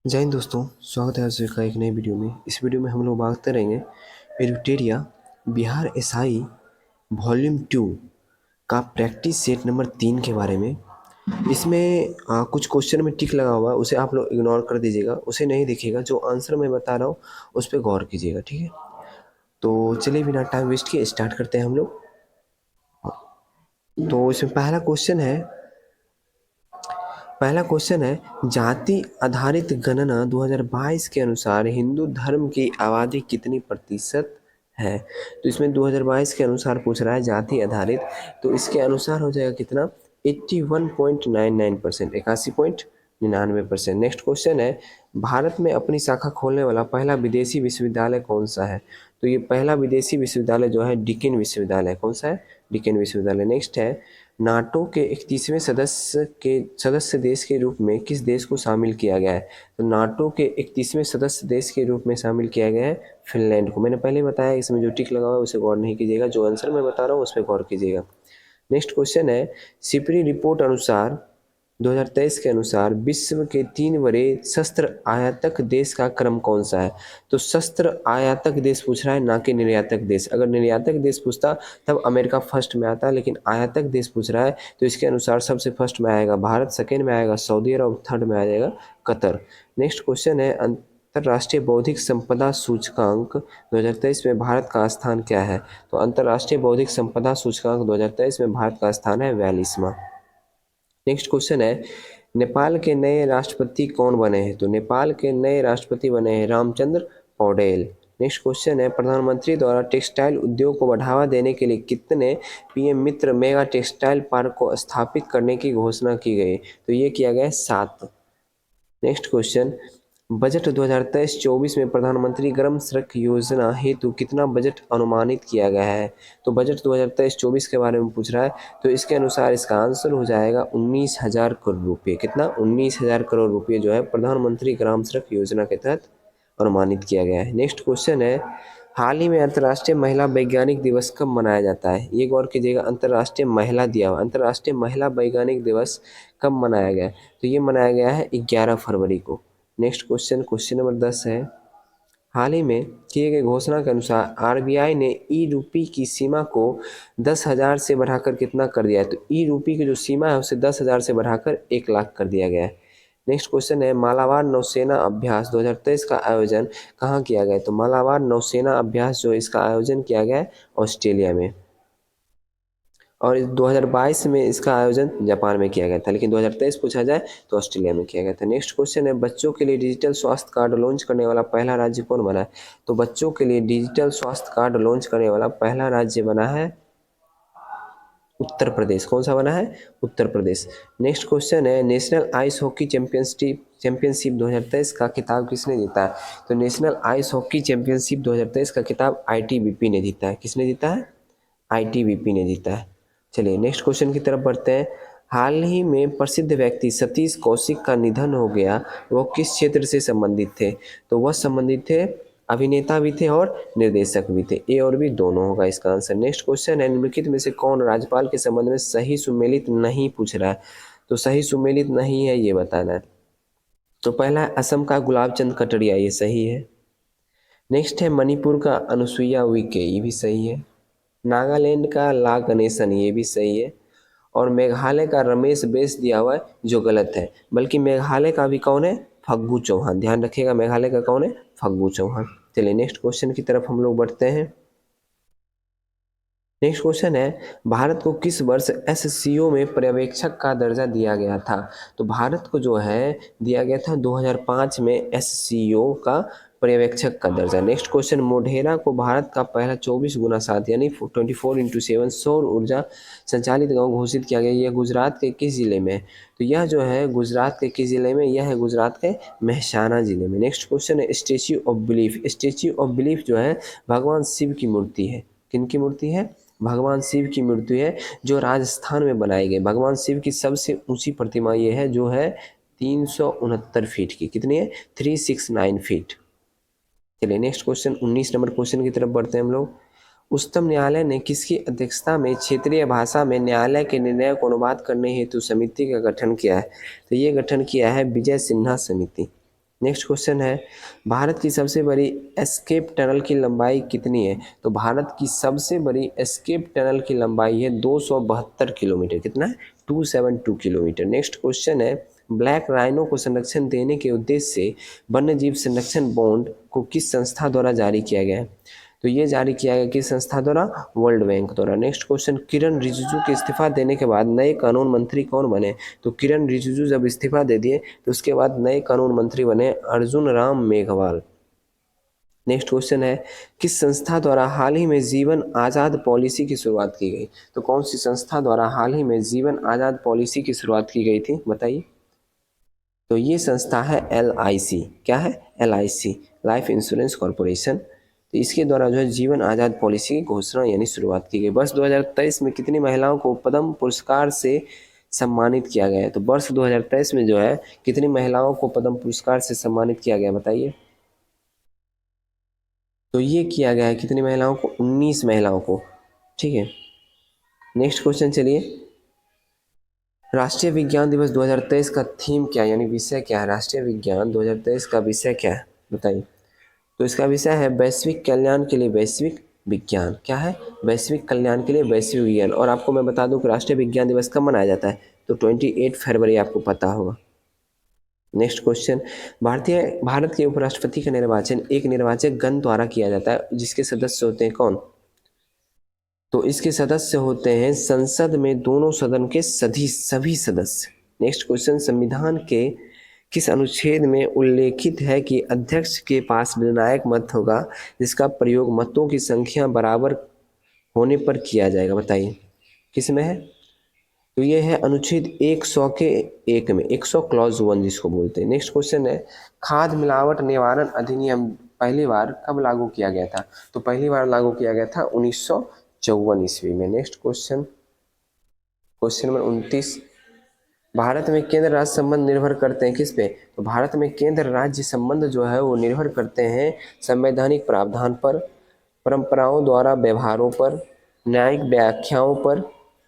जय हिंद दोस्तों, स्वागत है आप सभी का एक नई वीडियो में। इस वीडियो में हम लोग बात करेंगे एडिटेरिया बिहार एसआई वॉल्यूम 2 का प्रैक्टिस सेट नंबर 3 के बारे में। इसमें कुछ क्वेश्चन में टिक लगा हुआ है, उसे आप लोग इग्नोर कर दीजिएगा, उसे नहीं देखिएगा। जो आंसर मैं बता रहा हूँ उस पर गौर कीजिएगा, ठीक है। तो चलिए बिना टाइम वेस्ट किए स्टार्ट करते हैं हम लोग। तो इसमें पहला क्वेश्चन है जाति आधारित गणना 2022 के अनुसार हिंदू धर्म की आबादी कितनी प्रतिशत है। तो इसमें 2022 के अनुसार पूछ रहा है जाति आधारित, तो इसके अनुसार हो जाएगा कितना 81.99%, 81.99%। नेक्स्ट क्वेश्चन है भारत में अपनी शाखा खोलने वाला पहला विदेशी विश्वविद्यालय कौन सा है। तो ये पहला विदेशी विश्वविद्यालय जो है डिकेन विश्वविद्यालय। कौन सा है? डिकेन विश्वविद्यालय। नेक्स्ट है नाटो के 31वें सदस्य देश के रूप में किस देश को शामिल किया गया है। तो नाटो के 31वें सदस्य देश के रूप में शामिल किया गया है फिनलैंड को। मैंने पहले बताया, इसमें जो टिक लगा हुआ है उसे गौर नहीं कीजिएगा, जो आंसर मैं बता रहा हूँ उस पर गौर कीजिएगा। नेक्स्ट क्वेश्चन है सिपरी रिपोर्ट अनुसार 2023 के अनुसार विश्व के 3 बड़े शस्त्र आयातक देश का क्रम कौन सा है। तो शस्त्र आयातक देश पूछ रहा है, ना कि निर्यातक देश। अगर निर्यातक देश पूछता तब अमेरिका फर्स्ट में आता, लेकिन आयातक देश पूछ रहा है तो इसके अनुसार सबसे फर्स्ट में आएगा भारत, सेकेंड में आएगा सऊदी अरब और थर्ड में आ जाएगा कतर। नेक्स्ट क्वेश्चन है अंतर्राष्ट्रीय बौद्धिक संपदा सूचकांक 2023 में भारत का स्थान क्या है। तो अंतर्राष्ट्रीय बौद्धिक संपदा सूचकांक 2023 में भारत का स्थान है 42वां। नेक्स्ट क्वेश्चन है नेपाल के नए राष्ट्रपति कौन बने हैं। तो नेपाल के नए राष्ट्रपति बने हैं रामचंद्र पौडेल। नेक्स्ट क्वेश्चन है प्रधानमंत्री द्वारा टेक्सटाइल उद्योग को बढ़ावा देने के लिए कितने पीएम मित्र मेगा टेक्सटाइल पार्क को स्थापित करने की घोषणा की गई। तो ये किया गया 7। नेक्स्ट क्वेश्चन बजट 2023-24 में प्रधानमंत्री ग्राम सड़क योजना हेतु कितना बजट अनुमानित किया गया है। तो बजट 2023-24 के बारे में पूछ रहा है, तो इसके अनुसार इसका आंसर हो जाएगा 19,000 करोड़ रुपये। कितना? 19,000 करोड़ रुपये जो है प्रधानमंत्री ग्राम सड़क योजना के तहत अनुमानित किया गया है। नेक्स्ट क्वेश्चन है हाल ही में अंतर्राष्ट्रीय महिला वैज्ञानिक दिवस कब मनाया जाता है। ये गौर कीजिएगा, अंतर्राष्ट्रीय महिला वैज्ञानिक दिवस कब मनाया गया है। तो ये मनाया गया है 11 फरवरी को। नेक्स्ट क्वेश्चन नंबर 10 है हाल ही में किए गए घोषणा के अनुसार आरबीआई ने ई रूपी की सीमा को 10,000 से बढ़ाकर कितना कर दिया है। तो ई रूपी की जो सीमा है उसे 10,000 से बढ़ाकर 1 लाख कर दिया गया है। नेक्स्ट क्वेश्चन है मालाबार नौसेना अभ्यास 2023 का आयोजन कहाँ किया गया है। तो मालाबार नौसेना अभ्यास जो इसका आयोजन किया गया है ऑस्ट्रेलिया में, और 2022 में इसका आयोजन जापान में किया गया था, लेकिन 2023 पूछा जाए तो ऑस्ट्रेलिया में किया गया था। नेक्स्ट क्वेश्चन है बच्चों के लिए डिजिटल स्वास्थ्य कार्ड लॉन्च करने वाला पहला राज्य कौन बना है। तो बच्चों के लिए डिजिटल स्वास्थ्य कार्ड लॉन्च करने वाला पहला राज्य बना है उत्तर प्रदेश। कौन सा बना है? उत्तर प्रदेश। नेक्स्ट क्वेश्चन है नेशनल आइस हॉकी चैंपियनशिप 2023 का खिताब किसने जीता है। तो नेशनल आइस हॉकी चैंपियनशिप 2023 का खिताब आईटीबीपी ने जीता है। किसने जीता है? आईटीबीपी ने जीता है। चलिए नेक्स्ट क्वेश्चन की तरफ बढ़ते हैं। हाल ही में प्रसिद्ध व्यक्ति सतीश कौशिक का निधन हो गया, वो किस क्षेत्र से संबंधित थे। तो वह संबंधित थे, अभिनेता भी थे और निर्देशक भी थे। ए और बी दोनों होगा इसका आंसर। नेक्स्ट क्वेश्चन है निम्नलिखित में से कौन राज्यपाल के संबंध में सही सुमेलित नहीं पूछ रहा है। तो सही सुमेलित नहीं है ये बताना है। तो पहला है असम का गुलाब चंद कटारिया, ये सही है। नेक्स्ट है मणिपुर का अनुसुईया उइके, ये भी सही है। नागालैंड का ला गणेशन, ये भी सही है। और मेघालय का रमेश बैस दिया हुआ है जो गलत है, बल्कि मेघालय का भी कौन है? फग्गू चौहान। ध्यान रखिएगा मेघालय का कौन है? फग्गू चौहान। चलिए नेक्स्ट क्वेश्चन की तरफ हम लोग बढ़ते हैं। नेक्स्ट क्वेश्चन है भारत को किस वर्ष एससीओ में पर्यवेक्षक का दर्जा दिया गया था। तो भारत को जो है दिया गया था 2005 में एससीओ का पर्यवेक्षक का दर्जा। नेक्स्ट क्वेश्चन मोढेरा को भारत का पहला 24x7 यानी 24x7 सौर ऊर्जा संचालित गांव घोषित किया गया। यह गुजरात के किस जिले में है। तो यह जो है गुजरात के किस जिले में? यह है गुजरात के मेहसाना जिले में। नेक्स्ट क्वेश्चन है statue of belief. Statue of belief जो है भगवान शिव की मूर्ति है। किन की मूर्ति है? भगवान शिव की मूर्ति है जो राजस्थान में बनाई गई। भगवान शिव की सबसे ऊंची प्रतिमा ये है जो है 369 फीट की। कितनी है? 369 फीट। चलिए नेक्स्ट क्वेश्चन 19 नंबर क्वेश्चन की तरफ बढ़ते हैं हम लोग। उच्चतम न्यायालय ने किसकी अध्यक्षता में क्षेत्रीय भाषा में न्यायालय के निर्णय को अनुवाद करने हेतु समिति का गठन किया है। तो ये गठन किया है विजय सिन्हा समिति। नेक्स्ट क्वेश्चन है, भारत की सबसे बड़ी एस्केप टनल की लंबाई कितनी है? तो भारत की सबसे बड़ी एस्केप टनल की लंबाई है 272 किलोमीटर। कितना है? 272 किलोमीटर। नेक्स्ट क्वेश्चन है, ब्लैक राइनो को संरक्षण देने के उद्देश्य से वन्य जीव संरक्षण बॉन्ड को किस संस्था द्वारा जारी किया गया है? तो ये जारी किया गया किस संस्था द्वारा? वर्ल्ड बैंक द्वारा। नेक्स्ट क्वेश्चन, किरण रिजिजू के इस्तीफा देने के बाद नए कानून मंत्री कौन बने? तो किरण रिजिजू जब इस्तीफा दे दिए तो उसके बाद नए कानून मंत्री बने अर्जुन राम मेघवाल। नेक्स्ट क्वेश्चन है, किस संस्था द्वारा हाल ही में जीवन आज़ाद पॉलिसी की शुरुआत की गई? तो कौन सी संस्था द्वारा हाल ही में जीवन आज़ाद पॉलिसी की शुरुआत की गई थी, बताइए। तो ये संस्था है LIC। क्या है? LIC, life insurance corporation. तो इसके द्वारा जो है जीवन आज़ाद पॉलिसी की घोषणा यानी शुरुआत की गई। वर्ष 2023 में कितनी महिलाओं को पद्म पुरस्कार से सम्मानित किया गया है? तो वर्ष 2023 में जो है कितनी महिलाओं को पद्म पुरस्कार से सम्मानित किया गया, बताइए। तो ये किया गया है कितनी महिलाओं को? 19 महिलाओं को। ठीक है, नेक्स्ट क्वेश्चन चलिए। राष्ट्रीय विज्ञान दिवस 2023 का थीम क्या है, यानी विषय क्या है? राष्ट्रीय विज्ञान 2023 का विषय क्या है, बताइए। तो इसका विषय है वैश्विक कल्याण के लिए वैश्विक विज्ञान। क्या है? वैश्विक कल्याण के लिए वैश्विक विज्ञान। और आपको मैं बता दूं कि राष्ट्रीय विज्ञान दिवस कब मनाया जाता है? तो 28 फरवरी, आपको पता होगा। नेक्स्ट क्वेश्चन, भारत के उपराष्ट्रपति का निर्वाचन एक निर्वाचक गण द्वारा किया जाता है, जिसके सदस्य होते हैं कौन? तो इसके सदस्य होते हैं संसद में दोनों सदन के सभी सदस्य। नेक्स्ट क्वेश्चन, संविधान के किस अनुच्छेद में उल्लेखित है कि अध्यक्ष के पास निर्णायक मत होगा, जिसका प्रयोग मतों की संख्या बराबर होने पर किया जाएगा, बताइए। किस में है? तो ये है अनुच्छेद 100 के 1 में, 100 क्लॉज 1 जिसको बोलते हैं। नेक्स्ट क्वेश्चन है, खाद्य मिलावट निवारण अधिनियम पहली बार कब लागू किया गया था? तो पहली बार लागू किया गया था 1954 ईस्वी में। Next question, question number 29, Bharat में केंद्र राज्य संबंध निर्भर करते हैं किस पे? तो भारत में केंद्र राज्य संबंध जो है वो निर्भर करते हैं संवैधानिक प्रावधान पर, परंपराओं द्वारा व्यवहारों पर, न्यायिक व्याख्याओं पर,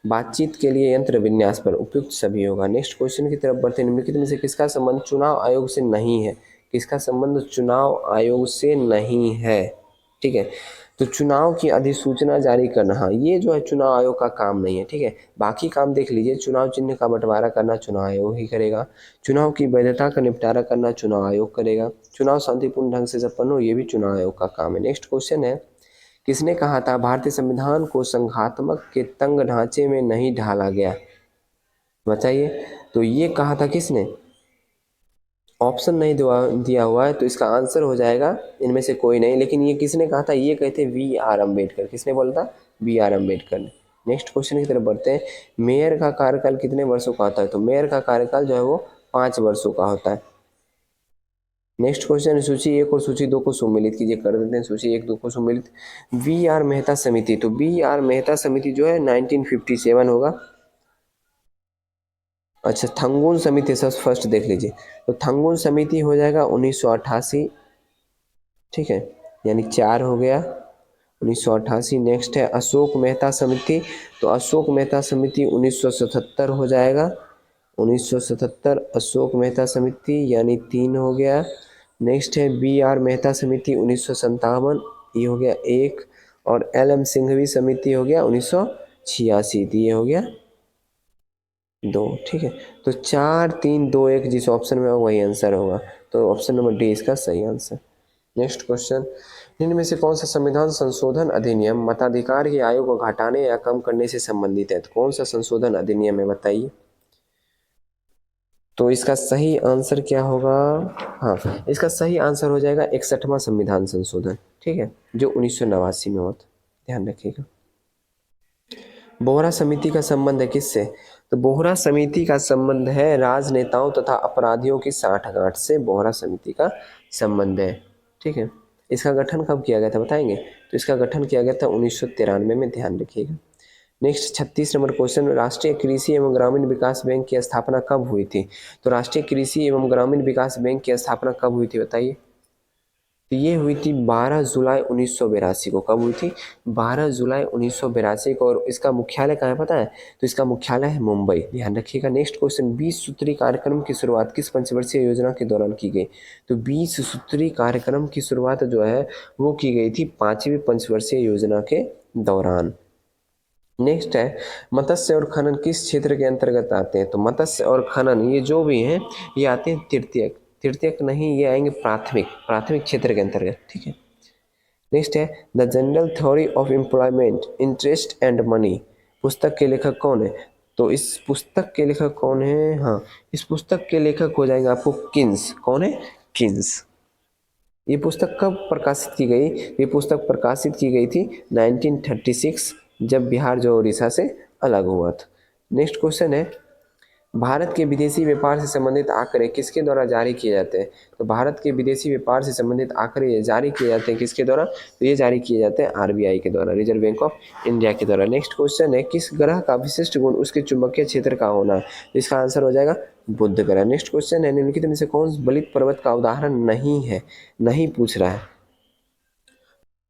बातचीत के लिए यंत्र विन्यास पर। उपयुक्त सभी होगा। नेक्स्ट क्वेश्चन की तरफ बढ़ते हैं, निम्नलिखित में से किसका संबंध चुनाव आयोग से नहीं है? किसका संबंध चुनाव आयोग से नहीं है? ठीक है, तो चुनाव की अधिसूचना जारी करना, हाँ ये जो है चुनाव आयोग का काम नहीं है। ठीक है, बाकी काम देख लीजिए, चुनाव चिन्ह का बंटवारा करना चुनाव आयोग ही करेगा, चुनाव की वैधता का निपटारा करना चुनाव आयोग करेगा, चुनाव शांतिपूर्ण ढंग से संपन्न हो ये भी चुनाव आयोग का काम है। नेक्स्ट क्वेश्चन है, किसने कहा था भारतीय संविधान को संघात्मक के तंग ढांचे में नहीं ढाला गया, बताइए। तो ये कहा था किसने? ऑप्शन नहीं दिया हुआ है तो इसका आंसर हो जाएगा इनमें से कोई नहीं, लेकिन ये किसने कहा था? ये कहते VRA अम्बेडकर। किसने बोला था? VRA अम्बेडकर ने। नेक्स्ट क्वेश्चन की तरफ बढ़ते हैं, मेयर का कार्यकाल कितने वर्षों का होता है? तो मेयर का कार्यकाल जो है वो 5 वर्षों का होता है। नेक्स्ट क्वेश्चन, सूची 1 और सूची 2 को सम्मिलित कीजिए। कर देते हैं सूची 1 2 को सम्मिलित। VRA मेहता समिति, तो VRA मेहता समिति जो है 1957 होगा। अच्छा, थंगुन समिति सब फर्स्ट देख लीजिए, तो थंगुन समिति हो जाएगा 1988। ठीक है, यानी 4 हो गया 1988। नेक्स्ट है अशोक मेहता समिति, तो अशोक मेहता समिति 1977 हो जाएगा, 1977 अशोक मेहता समिति यानी 3 हो गया। नेक्स्ट है BR मेहता समिति 1957, ये हो गया 1, और LM सिंघवी समिति हो गया 1986, ये हो गया 2। ठीक है, तो 4 3 2 1 जिस ऑप्शन में होगा वही आंसर होगा, तो ऑप्शन नंबर डी इसका सही आंसर। नेक्स्ट क्वेश्चन, निम्न में से कौन सा संविधान संशोधन अधिनियम मताधिकार की आयु को घटाने या कम करने से संबंधित है? तो कौन सा संशोधन अधिनियम है, बताइए। तो इसका सही आंसर क्या होगा? हाँ, इसका सही आंसर हो जाएगा 61वां संविधान संशोधन। ठीक है, जो 1989 में हुआ था, ध्यान रखिएगा। बोहरा समिति का संबंध है किससे? तो बोहरा समिति का संबंध है राजनेताओं तथा अपराधियों की साठगांठ से बोहरा समिति का संबंध है। ठीक है, इसका गठन कब किया गया था, बताएंगे। तो इसका गठन किया गया था 1993 में, ध्यान रखिएगा। नेक्स्ट 36 नंबर क्वेश्चन, राष्ट्रीय कृषि एवं ग्रामीण विकास बैंक की स्थापना कब हुई थी? तो राष्ट्रीय कृषि एवं ग्रामीण विकास बैंक की स्थापना कब हुई थी, बताइए। तो ये हुई थी 12 जुलाई 1982 को। कब हुई थी? 12 जुलाई 1982 को। और इसका मुख्यालय कहाँ है पता है? तो इसका मुख्यालय है मुंबई, ध्यान रखिएगा। नेक्स्ट क्वेश्चन, 20 सूत्री कार्यक्रम की शुरुआत किस पंचवर्षीय योजना के दौरान की गई? तो 20 सूत्री कार्यक्रम की शुरुआत जो है वो की गई थी 5वीं पंचवर्षीय योजना के दौरान। नेक्स्ट है, मत्स्य और खनन किस क्षेत्र के अंतर्गत आते हैं? तो मत्स्य और खनन ये जो भी हैं ये आते हैं तृतीयक, तृतीयक नहीं, ये आएंगे प्राथमिक, प्राथमिक क्षेत्र के अंतर्गत, ठीक है। नेक्स्ट है, the general theory of employment interest and money, पुस्तक के लेखक कौन है? तो इस पुस्तक के लेखक कौन है? हाँ, इस पुस्तक के लेखक हो जाएंगे आपको किन्स। कौन है? किन्स। ये पुस्तक कब प्रकाशित की गई? ये पुस्तक प्रकाशित की गई थी 1936, जब बिहार जो उड़ीसा से अलग हुआ था। नेक्स्ट क्वेश्चन है, भारत के विदेशी व्यापार से संबंधित आंकड़े किसके द्वारा जारी किए जाते हैं? तो भारत के विदेशी व्यापार से संबंधित आंकड़े जारी किए जाते हैं किसके द्वारा? तो ये जारी किए जाते हैं आरबीआई के द्वारा, रिजर्व बैंक ऑफ इंडिया के द्वारा। नेक्स्ट क्वेश्चन है, किस ग्रह का विशिष्ट गुण उसके चुंबकीय क्षेत्र का होना? तो इसका आंसर हो जाएगा बुध ग्रह। नेक्स्ट क्वेश्चन है, निम्नलिखित में से कौन बलित पर्वत का उदाहरण नहीं है? नहीं पूछ रहा है।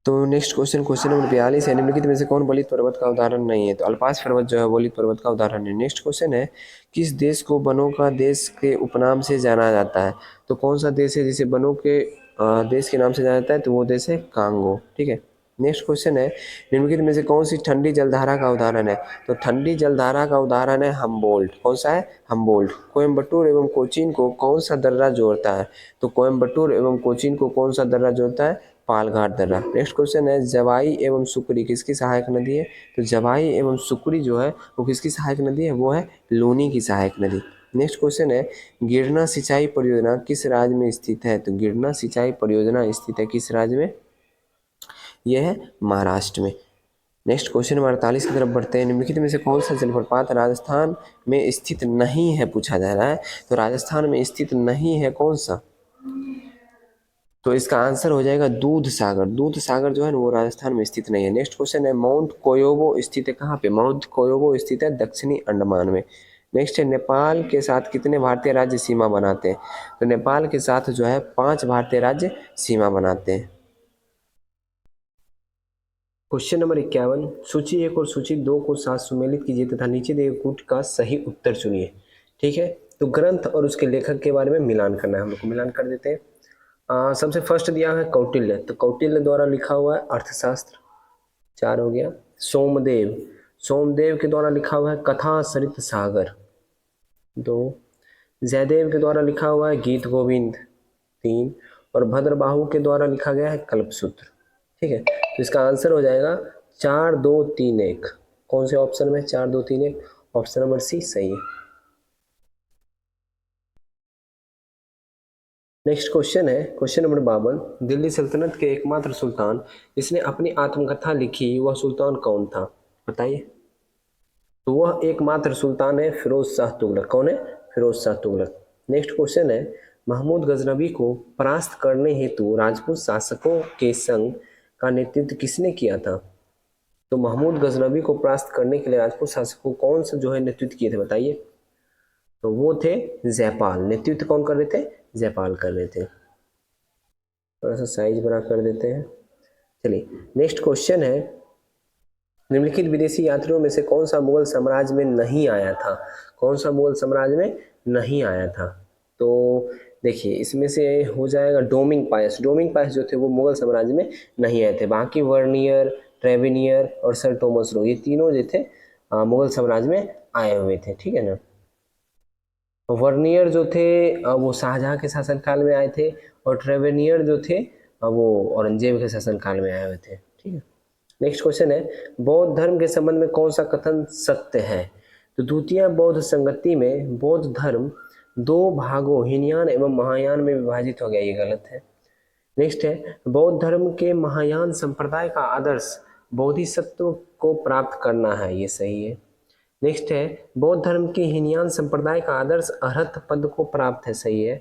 तो नेक्स्ट क्वेश्चन, क्वेश्चन नंबर 42 है, निम्नलिखित में से कौन बलित पर्वत का उदाहरण नहीं है? तो अल्पास पर्वत जो है बलित पर्वत का उदाहरण है। नेक्स्ट क्वेश्चन है, किस देश को वनों का देश के उपनाम से जाना जाता है? तो कौन सा देश है जिसे वनों के देश के नाम से जाना जाता है? तो वो देश है कांगो, ठीक है। नेक्स्ट क्वेश्चन है, निम्नलिखित में से कौन सी ठंडी जलधारा का उदाहरण है? तो ठंडी जलधारा का उदाहरण है हम्बोल्ट। कौन सा है? हम्बोल्ट। कोयम्बटूर एवं कोचीन को कौन सा दर्रा जोड़ता है? तो कोयम्बटूर एवं कोचीन को कौन सा दर्रा जोड़ता है? पालघाट दर्रा। नेक्स्ट क्वेश्चन है, जवाई एवं सुकरी किसकी सहायक नदी है? तो जवाई एवं सुकरी जो है वो किसकी सहायक नदी है? वो है लूनी की सहायक नदी। नेक्स्ट क्वेश्चन है, गिरना सिंचाई परियोजना किस राज्य में स्थित है? तो गिरना सिंचाई परियोजना स्थित है किस राज्य में? यह है महाराष्ट्र में। नेक्स्ट क्वेश्चन नंबर 48 की तरफ बढ़ते हैं, निम्नलिखित में से कौन सा जलप्रपात राजस्थान में स्थित नहीं है? पूछा जा रहा है। तो राजस्थान में स्थित नहीं है कौन सा? तो इसका आंसर हो जाएगा दूध सागर। दूध सागर जो है ना वो राजस्थान में स्थित नहीं है। नेक्स्ट क्वेश्चन है, माउंट कोयोबो स्थित है कहाँ पे? माउंट कोयोबो स्थित है दक्षिणी अंडमान में। नेक्स्ट है, नेपाल के साथ कितने भारतीय राज्य सीमा बनाते हैं? तो नेपाल के साथ जो है 5 भारतीय राज्य सीमा बनाते हैं। क्वेश्चन नंबर 51, सूची 1 और सूची 2 को साथ सुमेलित कीजिए तथा नीचे दिए गुट का सही उत्तर चुनिए, ठीक है। तो ग्रंथ और उसके लेखक के बारे में मिलान करना है, हम लोग को मिलान कर देते हैं। सबसे फर्स्ट दिया है कौटिल्य, तो कौटिल्य द्वारा लिखा हुआ है अर्थशास्त्र, 4 हो गया। सोमदेव, सोमदेव के द्वारा लिखा हुआ है कथा सरित सागर, 2। जयदेव के द्वारा लिखा हुआ है गीत गोविंद, 3। और भद्रबाहु के द्वारा लिखा गया है कल्पसूत्र, ठीक है। तो इसका आंसर हो जाएगा 4 2 3 1। कौन से ऑप्शन में? 4 2 3 1, ऑप्शन नंबर सी सही है। नेक्स्ट क्वेश्चन है, क्वेश्चन नंबर 52, दिल्ली सल्तनत के एकमात्र सुल्तान जिसने अपनी आत्मकथा लिखी वह सुल्तान कौन था? बताइए। तो वह एकमात्र सुल्तान है फिरोज शाह तुगलक। कौन है? फिरोज शाह तुगलक। नेक्स्ट क्वेश्चन है, महमूद गजनबी को परास्त करने हेतु राजपूत शासकों के संघ का नेतृत्व किसने किया था? तो महमूद गजनबी को परास्त करने के लिए राजपूत शासकों कौन सा जो है नेतृत्व किए थे? बताइए। तो वो थे जयपाल। नेतृत्व कौन कर रहे थे? जयपाल कर रहे थे। थोड़ा सा साइज बड़ा कर देते हैं। चलिए नेक्स्ट क्वेश्चन है, निम्नलिखित विदेशी यात्रियों में से कौन सा मुगल साम्राज्य में नहीं आया था? कौन सा मुगल साम्राज्य में नहीं आया था? तो देखिए इसमें से हो जाएगा डोमिंग पायस। डोमिंग पायस जो थे वो मुगल साम्राज्य में नहीं आए थे। बाकी वर्नियर, ट्रेवेनियर और सर टॉमस रो ये तीनों जो थे मुगल साम्राज्य में आए हुए थे, ठीक है ना। वर्नियर जो थे वो शाहजहां के शासनकाल में आए थे, और ट्रेवेनियर जो थे वो औरंगजेब के शासनकाल में आए हुए थे, ठीक है। नेक्स्ट क्वेश्चन है, बौद्ध धर्म के संबंध में कौन सा कथन सत्य है? तो द्वितीय बौद्ध संगति में बौद्ध धर्म 2 भागों हीनयान एवं महायान में विभाजित हो गया, ये गलत है। नेक्स्ट है, बौद्ध धर्म के महायान संप्रदाय का आदर्श बोधिसत्व को प्राप्त करना है, ये सही है। नेक्स्ट है, बौद्ध धर्म के हीनयान संप्रदाय का आदर्श अरहत पद को प्राप्त है, सही है।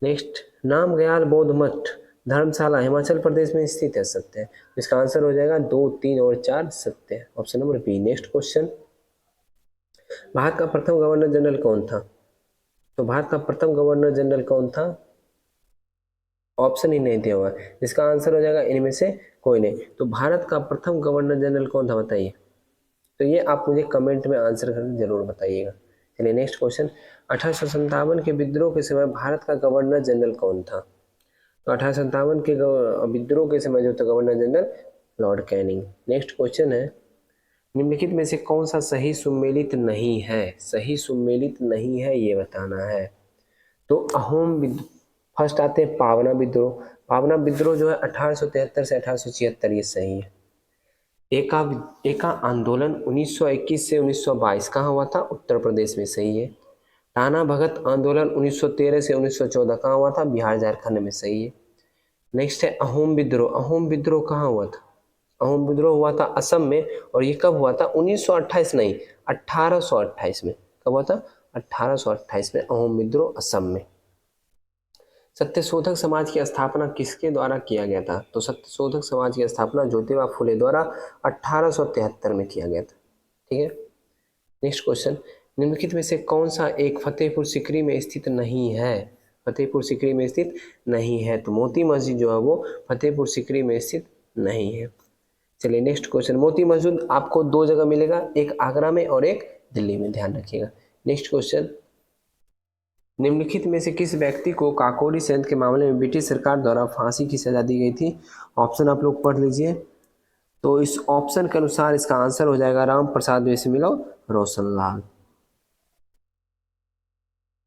नेक्स्ट, नामग्याल बौद्ध मठ धर्मशाला हिमाचल प्रदेश में स्थित है, सत्य है। इसका आंसर हो जाएगा 2 3 और 4 सत्य है, option number B. Next question, Bharat का प्रथम गवर्नर जनरल कौन था? तो भारत का प्रथम गवर्नर जनरल कौन था? ऑप्शन ही नहीं दिया हुआ है, इसका आंसर हो जाएगा इनमें से कोई नहीं। तो भारत का प्रथम गवर्नर जनरल कौन था बताइए। तो ये आप मुझे कमेंट में आंसर करके जरूर बताइएगा। चलिए नेक्स्ट क्वेश्चन, 1857 के विद्रोह के समय भारत का गवर्नर जनरल कौन था। तो 1857 के विद्रोह के समय जो था governor general Lord Canning. Next question है, निम्नलिखित में से कौन सा सही सुमेलित नहीं है, सही सुमेलित नहीं है ये बताना है। तो फर्स्ट आते हैं पावना विद्रोह। पावना विद्रोह जो है 1873 से 1876, ये सही है। एका आंदोलन 1921 से 1922 कहाँ हुआ था, उत्तर प्रदेश में, सही है। टाना भगत आंदोलन 1913 से 1914 कहाँ हुआ था, बिहार झारखंड में, सही है। नेक्स्ट है अहोम विद्रोह। अहोम विद्रोह कहाँ हुआ था, अहोम विद्रोह हुआ था असम में, और ये कब हुआ था, 1928 नहीं 1828 में। कब हुआ था, 1828 में अहोम विद्रोह असम में। सत्यशोधक समाज की स्थापना किसके द्वारा किया गया था। तो सत्यशोधक समाज की स्थापना ज्योतिबा फुले द्वारा 1873 में किया गया था, ठीक है। नेक्स्ट क्वेश्चन, निम्नलिखित में से कौन सा एक फतेहपुर सीकरी में स्थित नहीं है, फतेहपुर सीकरी में स्थित नहीं है। तो मोती मस्जिद जो है वो फतेहपुर सीकरी में स्थित नहीं है। चलिए नेक्स्ट क्वेश्चन, मोती मस्जिद आपको दो जगह मिलेगा, एक आगरा में और एक दिल्ली में, ध्यान रखिएगा। नेक्स्ट क्वेश्चन, निम्नलिखित में से किस व्यक्ति को काकोरी षड्यंत्र के मामले में ब्रिटिश सरकार द्वारा फांसी की सजा दी गई थी। ऑप्शन आप लोग पढ़ लीजिए। तो इस ऑप्शन के अनुसार इसका आंसर हो जाएगा राम प्रसाद बिस्मिल रोशनलाल।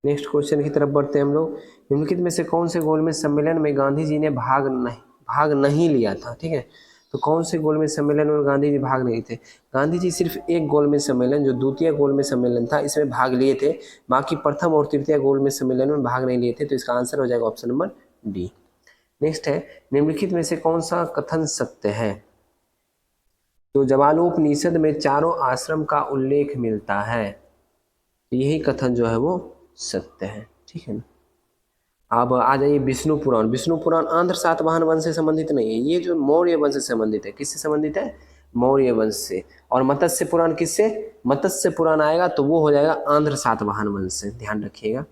नेक्स्ट क्वेश्चन की तरफ बढ़ते हैं हम लोग। निम्नलिखित में से कौन से गोलमेज सम्मेलन में गांधी जी ने भाग नहीं लिया था, ठीक है। तो कौन से गोलमेज सम्मेलन में गांधी जी भाग नहीं थे। गांधी जी सिर्फ एक गोलमेज सम्मेलन, जो द्वितीय गोलमेज सम्मेलन था, इसमें भाग लिए थे, बाकी प्रथम और तृतीय गोलमेज सम्मेलन में भाग नहीं लिए थे। तो इसका आंसर हो जाएगा ऑप्शन नंबर डी। नेक्स्ट है, निम्नलिखित में से कौन सा कथन सत्य है। तो जवालोपनिषद में चारों आश्रम का उल्लेख मिलता है, यही कथन जो है वो सत्य है, ठीक है ना। अब आ जाइए विष्णु पुराण। विष्णु पुराण आंध्र सातवाहन वंश से संबंधित नहीं है, ये जो मौर्य वंश से संबंधित है। किससे संबंधित है, मौर्य वंश से। और मत्स्य पुराण किससे, मत्स्य पुराण आएगा तो वो हो जाएगा आंध्र सातवाहन वंश से, ध्यान रखिएगा।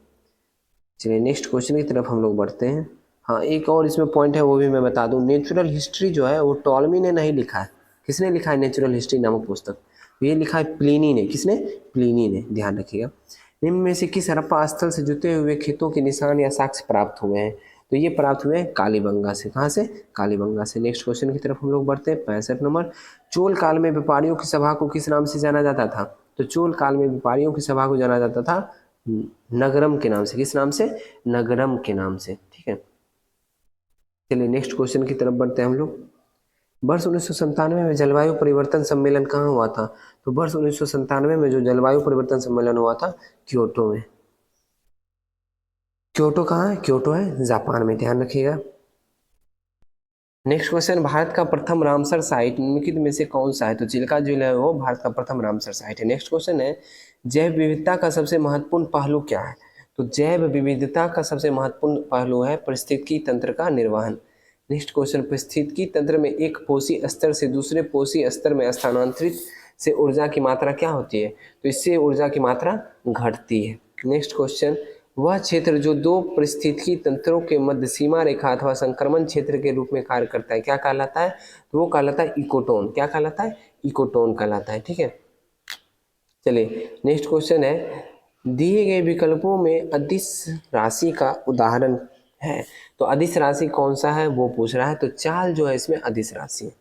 चलिए नेक्स्ट क्वेश्चन की तरफ हम लोग बढ़ते हैं। हाँ, एक और इसमें पॉइंट है, वो भी मैं बता दूं। नेचुरल हिस्ट्री जो है वो टॉलमी ने नहीं लिखा है। किसने लिखा है नेचुरल हिस्ट्री नामक पुस्तक, ये लिखा है प्लिनी ने। किसने, प्लिनी ने, ध्यान रखिएगा। निम्न में से किस हड़प्पा स्थल से जुटे हुए खेतों के निशान या साक्ष्य प्राप्त हुए हैं। तो ये प्राप्त हुए हैं कालीबंगा से। कहाँ से, कालीबंगा से। नेक्स्ट क्वेश्चन की तरफ हम लोग बढ़ते हैं, 65 नंबर। चोल काल में व्यापारियों की सभा को किस नाम से जाना जाता था। तो चोल काल में व्यापारियों की सभा को जाना जाता था नगरम के नाम से। किस नाम से, नगरम के नाम से, ठीक है। चलिए नेक्स्ट क्वेश्चन की तरफ बढ़ते हैं हम लोग। वर्ष 1997 में जलवायु परिवर्तन सम्मेलन कहाँ हुआ था। तो वर्ष 1997 में जो जलवायु परिवर्तन सम्मेलन हुआ था क्योटो में। क्योटो कहाँ है, क्योटो है जापान में, ध्यान रखिएगा। नेक्स्ट क्वेश्चन, भारत का प्रथम रामसर साइट निम्नलिखित में से कौन सा है। तो चिल्का जो है वो भारत का प्रथम रामसर साइट है। नेक्स्ट क्वेश्चन है, जैव विविधता का सबसे महत्वपूर्ण पहलू क्या है। तो जैव विविधता का सबसे महत्वपूर्ण पहलू है पारिस्थितिकी तंत्र का निर्वहन। नेक्स्ट क्वेश्चन, पारिस्थितिकी तंत्र में एक पोषी स्तर से दूसरे पोषी स्तर में स्थानांतरित से ऊर्जा की मात्रा क्या होती है। तो इससे ऊर्जा की मात्रा घटती है। नेक्स्ट क्वेश्चन, वह क्षेत्र जो दो पारिस्थितिकी तंत्रों के मध्य सीमा रेखा अथवा संक्रमण क्षेत्र के रूप में कार्य करता है, क्या कहलाता है। तो वो कहलाता है इकोटोन। क्या कहलाता है, इकोटोन कहलाता है, ठीक है। चलिए नेक्स्ट क्वेश्चन है, दिए गए विकल्पों में अदिश राशि का उदाहरण है। तो अदिश राशि कौन सा है वो पूछ रहा है। तो चाल जो है इसमें अदिश राशि है।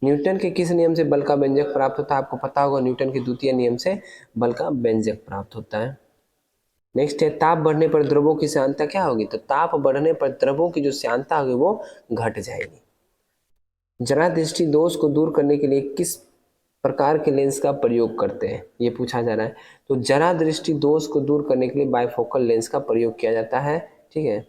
न्यूटन के किस नियम से बल का व्यंजक प्राप्त होता है। आपको पता होगा, न्यूटन के द्वितीय नियम से बल का व्यंजक प्राप्त होता है। नेक्स्ट है, ताप बढ़ने पर द्रवों की श्यानता क्या होगी। तो ताप बढ़ने पर द्रवों की जो श्यानता होगी वो घट जाएगी। जरा दृष्टि दोष को दूर करने के लिए किस प्रकार के लेंस का प्रयोग करते हैं, ये पूछा जा रहा है। तो जरा दृष्टि दोष को दूर करने के लिए बाइफोकल लेंस का प्रयोग किया जाता है, ठीक है।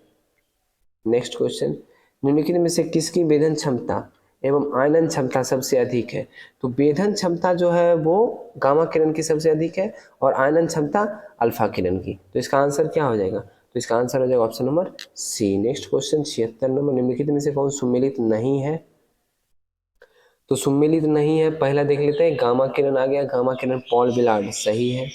नेक्स्ट क्वेश्चन, निम्नलिखित में से किसकी वेधन क्षमता एवं आयनन क्षमता सबसे अधिक है। तो वेधन क्षमता जो है वो गामा किरण की सबसे अधिक है और आयनन क्षमता अल्फा किरण की। तो इसका आंसर क्या हो जाएगा। तो इसका आंसर हो जाएगा option number C. Next question 76 number, निम्नलिखित में से कौन सुमेलित नहीं है। तो सुमेलित नहीं है, पहला देख लेते हैं। गामा किरण आ गया, गामा किरण पॉल बिलार्ड, सही है।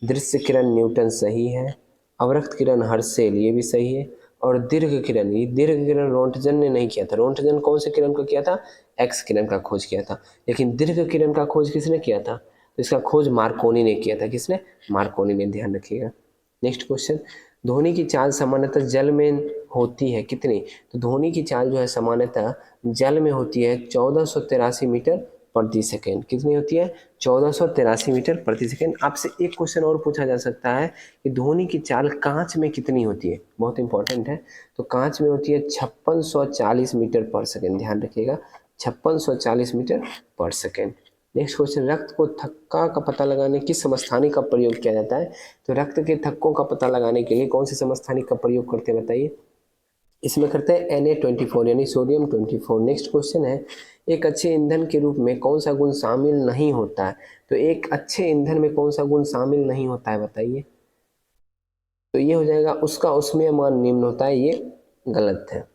दृश्य किरण न्यूटन, सही है। अवरक्त किरण हर्शेल, ये भी सही है। और दीर्घ किरण, ये दीर्घ किरण रोंटगन ने नहीं किया था। रोंटगन कौन से किरण को किया था? एक्स किरण का खोज किया था। लेकिन दीर्घ किरण का खोज किसने किया था? तो इसका खोज मार्कोनी ने किया था। किसने? मार्कोनी ने, ध्यान रखिएगा। नेक्स्ट क्वेश्चन, ध्वनि की चाल सामान्यतः जल में होती है कितनी? तो ध्वनि की चाल जो है सामान्यतः जल में होती है 1483 मीटर प्रति सेकेंड। कितनी होती है? 1483 मीटर प्रति सेकेंड। आपसे एक क्वेश्चन और पूछा जा सकता है कि ध्वनि की चाल कांच में कितनी होती है? बहुत इंपॉर्टेंट है। तो कांच में होती है 5640 मीटर पर सेकेंड। ध्यान रखिएगा, 5640 मीटर पर सेकेंड। नेक्स्ट क्वेश्चन, रक्त को थक्का का पता लगाने किस समस्थानिक का प्रयोग किया जाता है? तो रक्त के थक्कों का पता लगाने के लिए कौन से समस्थानिक का प्रयोग करते हैं बताइए? इसमें करते हैं Na24 यानी सोडियम 24। नेक्स्ट क्वेश्चन है, एक अच्छे ईंधन के रूप में कौन सा गुण शामिल नहीं होता है? तो एक अच्छे ईंधन में कौन सा गुण शामिल नहीं होता है बताइए? तो ये हो जाएगा उसका उसमें मान निम्न होता है, ये गलत है।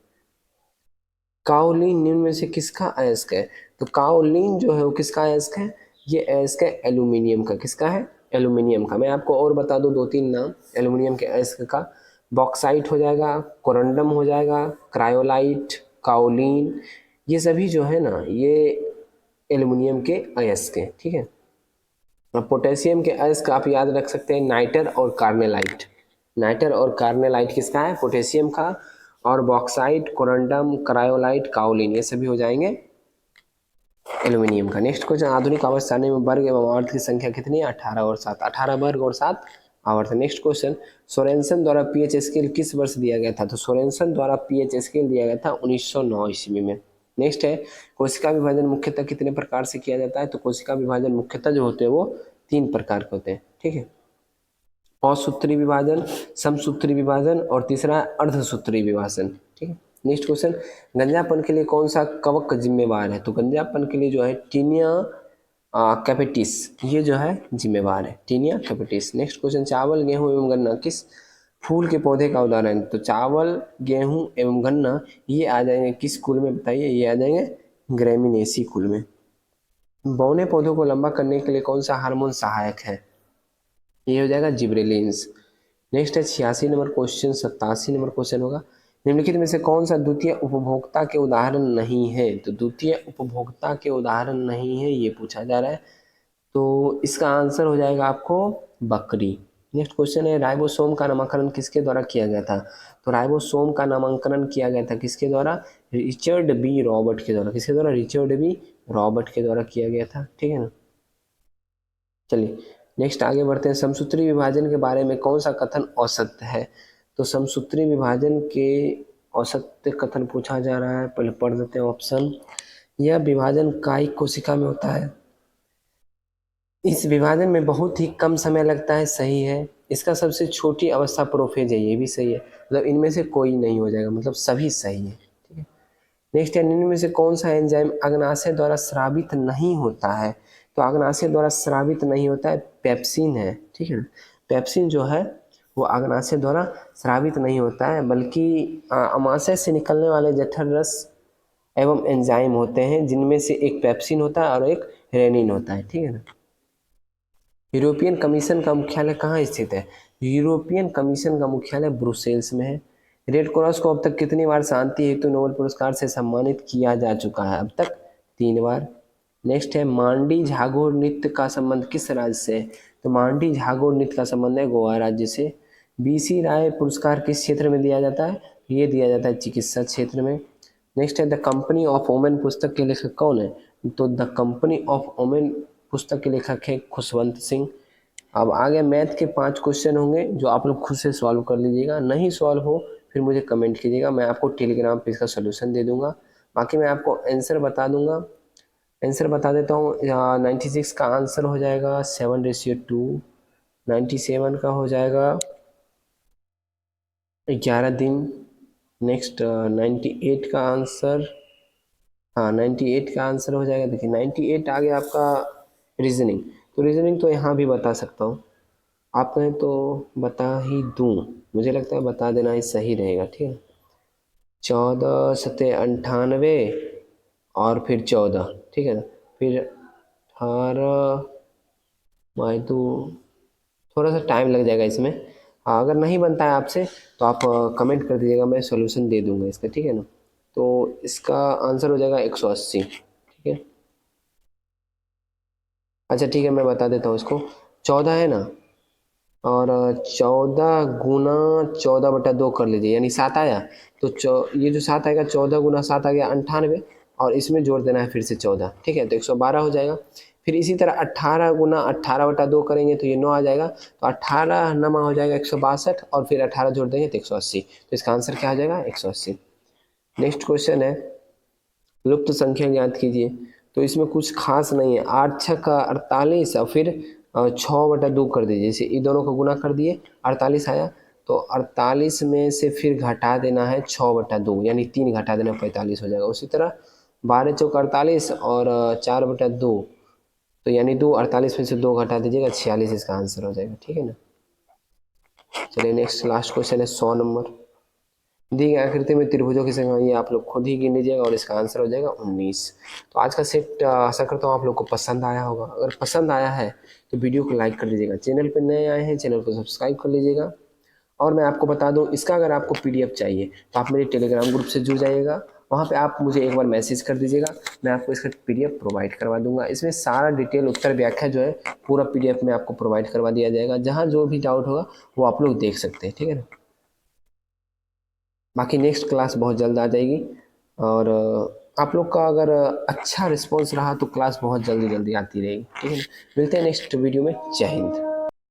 काओलिन निम्न में से किसका अयस्क है? तो काओलिन जो है वो किसका अयस्क है? ये अयस्क है एल्यूमिनियम का। किसका है? एल्यूमिनियम का। मैं आपको और बता दूं 2-3 नाम एल्यूमिनियम के अयस्क का। बॉक्साइट हो जाएगा, कोरंडम हो जाएगा, क्रायोलाइट, काओलिन, ये सभी जो है ना ये एल्यूमिनियम के अयस्क हैं। ठीक है। अब पोटेशियम के अयस्क आप याद रख सकते हैं, नाइटर और कार्नेलाइट। नाइटर और कार्नेलाइट किसका है? पोटेशियम का। और बॉक्साइट, कोरंडम, क्रायोलाइट, काओलिन, ये सभी हो जाएंगे एल्यूमिनियम का। नेक्स्ट क्वेश्चन, आधुनिक आवर्त सारणी में वर्ग एवं आवर्त की संख्या कितनी है? 18 और 7। 18 वर्ग और 7 आवर्त। नेक्स्ट क्वेश्चन, सोरेनसन द्वारा पीएच स्केल किस वर्ष दिया गया था? तो सोरेनसन द्वारा पीएच स्केल दिया गया था 1909 ईस्वी में। नेक्स्ट है, कोशिका विभाजन मुख्यतः कितने प्रकार से किया जाता है? तो कोशिका विभाजन मुख्यतः जो होते हैं वो 3 प्रकार के होते हैं। ठीक है, असूत्री विभाजन, समसूत्री विभाजन और तीसरा अर्धसूत्री विभाजन। ठीक है। नेक्स्ट क्वेश्चन, गंजापन के लिए कौन सा कवक जिम्मेवार है? तो गंजापन के लिए जो है टीनिया कैपिटिस, ये जो है जिम्मेवार है, टीनिया कैपिटिस। नेक्स्ट क्वेश्चन, चावल, गेहूं एवं गन्ना किस फूल के पौधे का उदाहरण है? तो चावल, गेहूं एवं गन्ना ये आ जाएंगे किस कुल में बताइए? ये आ जाएंगे ग्रेमिनेसी कुल में। बौने पौधों को लंबा करने के लिए कौन सा हार्मोन सहायक है? ये हो जाएगा जिब्रेलिन्स। नेक्स्ट है 86 नंबर क्वेश्चन, 87 नंबर क्वेश्चन होगा, निम्नलिखित में से कौन सा द्वितीय उपभोक्ता के उदाहरण नहीं है? तो द्वितीय उपभोक्ता के उदाहरण नहीं है, ये पूछा जा रहा है। तो इसका आंसर हो जाएगा आपको बकरी। नेक्स्ट क्वेश्चन है, राइबोसोम का नामकरण किसके द्वारा किया गया था? तो राइबोसोम का नामकरण किया गया था किसके द्वारा? रिचर्ड बी रॉबर्ट के द्वारा। किसके द्वारा? रिचर्ड बी रॉबर्ट के द्वारा किया गया था। ठीक है ना। चलिए नेक्स्ट आगे बढ़ते हैं, समसूत्री विभाजन के बारे में कौन सा कथन असत्य है? तो समसूत्री विभाजन के असत्य कथन पूछा जा रहा है। पहले पढ़ देते हैं ऑप्शन। यह विभाजन कायिक कोशिका में होता है। इस विभाजन में बहुत ही कम समय लगता है, सही है। इसका सबसे छोटी अवस्था प्रोफेज है, ये भी सही है। मतलब इनमें से कोई नहीं हो जाएगा, मतलब सभी सही है। ठीक है। नेक्स्ट है, निम्न में से कौन सा एंजाइम अग्नाशय द्वारा स्रावित नहीं होता है? तो अग्नाशय द्वारा स्रावित नहीं होता है, पेप्सिन है। ठीक है ना। पेप्सिन जो है वो अग्नाशय द्वारा स्रावित नहीं होता है, बल्कि अमाशय से निकलने वाले जठर रस एवं एंजाइम होते हैं, जिनमें से एक पेप्सिन होता है और एक रेनिन होता है। ठीक है ना। यूरोपियन कमीशन का मुख्यालय कहाँ स्थित है? यूरोपियन कमीशन का मुख्यालय ब्रुसेल्स में है। रेड क्रॉस को अब तक कितनी बार शांति हेतु नोबेल पुरस्कार से सम्मानित किया जा चुका है? अब तक 3 बार। नेक्स्ट है, मांडी झागोर नृत्य का संबंध किस राज्य से है? तो मांडी झागोर नृत्य का संबंध है गोवा राज्य से। बीसी राय पुरस्कार किस क्षेत्र में दिया जाता है? ये दिया जाता है चिकित्सा क्षेत्र में। नेक्स्ट है, द कंपनी ऑफ वोमेन पुस्तक के लेखक कौन है? तो द कंपनी ऑफ वोमेन पुस्तक के लेखक है खुशवंत सिंह। अब आगे मैथ के 5 क्वेश्चन होंगे जो आप लोग खुद से सॉल्व कर लीजिएगा। नहीं सॉल्व हो फिर मुझे कमेंट कीजिएगा, मैं आपको टेलीग्राम पे इसका सोल्यूशन दे दूंगा। बाकी मैं आपको आंसर बता दूंगा। आंसर बता देता हूँ। 96 का आंसर हो जाएगा 7:2। 97 का हो जाएगा 11 दिन। नेक्स्ट 98 का आंसर, हाँ 98 का आंसर हो जाएगा। देखिए 98 आ गया आपका रीजनिंग। तो रीजनिंग तो यहाँ भी बता सकता हूँ, आप कहें तो बता ही दूँ, मुझे लगता है बता देना ही सही रहेगा। ठीक है। 14 सत्ते 98 और फिर 14। ठीक है ना। फिर 18 बाई 2, थोड़ा सा टाइम लग जाएगा इसमें। हाँ, अगर नहीं बनता है आपसे तो आप कमेंट कर दीजिएगा, मैं सॉल्यूशन दे दूंगा इसका, ठीक है ना। तो इसका आंसर हो जाएगा 180, ठीक है। अच्छा ठीक है, मैं बता देता हूँ इसको। 14 है ना, और 14 गुना 14/2 कर लीजिए, यानी 7 आया। तो ये जो 7 आएगा, 14 गुना 7 आ गया 98, और इसमें जोड़ देना है फिर से 14, ठीक है, तो 112 हो जाएगा। फिर इसी तरह 18 गुना 18/2 करेंगे तो ये 9 आ जाएगा, तो 18 नमा हो जाएगा 162, और फिर 18 जोड़ देंगे तो 180। तो इसका आंसर क्या आ जाएगा? 180। नेक्स्ट क्वेश्चन है, लुप्त संख्या ज्ञात कीजिए। तो इसमें कुछ खास नहीं है, 8 छः का 48, और फिर 6/2 कर दीजिए। जैसे ये दोनों को गुना कर दिए, 48 आया, तो 48 में से फिर घटा देना है 6/2, यानी 3 घटा देना, 45 हो जाएगा। उसी तरह 12 चौक 48 और 4/2, तो यानी 2, 48 में से 2 घटा दीजिएगा, 46 इसका आंसर हो जाएगा, ठीक है ना। चलिए नेक्स्ट लास्ट क्वेश्चन है 100 नंबर। दी गई आकृति में त्रिभुजों की संख्या ये आप लोग खुद ही गिन लीजिएगा, और इसका आंसर हो जाएगा 19। तो आज का सेट आशा करता हूँ आप लोग को पसंद आया होगा। अगर पसंद आया है तो वीडियो को लाइक कर दीजिएगा, चैनल पर नए आए हैं चैनल को सब्सक्राइब कर लीजिएगा। और मैं आपको बता दूं, इसका अगर आपको पीडीएफ चाहिए तो आप मेरे टेलीग्राम ग्रुप से जुड़ जाइएगा। वहाँ पे आप मुझे एक बार मैसेज कर दीजिएगा, मैं आपको इसका पीडीएफ प्रोवाइड करवा दूंगा। इसमें सारा डिटेल उत्तर व्याख्या जो है पूरा पीडीएफ में आपको प्रोवाइड करवा दिया जाएगा। जहाँ जो भी डाउट होगा वो आप लोग देख सकते हैं, ठीक है ना। बाकी नेक्स्ट क्लास बहुत जल्द आ जाएगी, और आप लोग का अगर अच्छा रिस्पॉन्स रहा तो क्लास बहुत जल्दी जल्दी आती रहेगी, ठीक है ना। मिलते हैं नेक्स्ट वीडियो में। जय हिंद।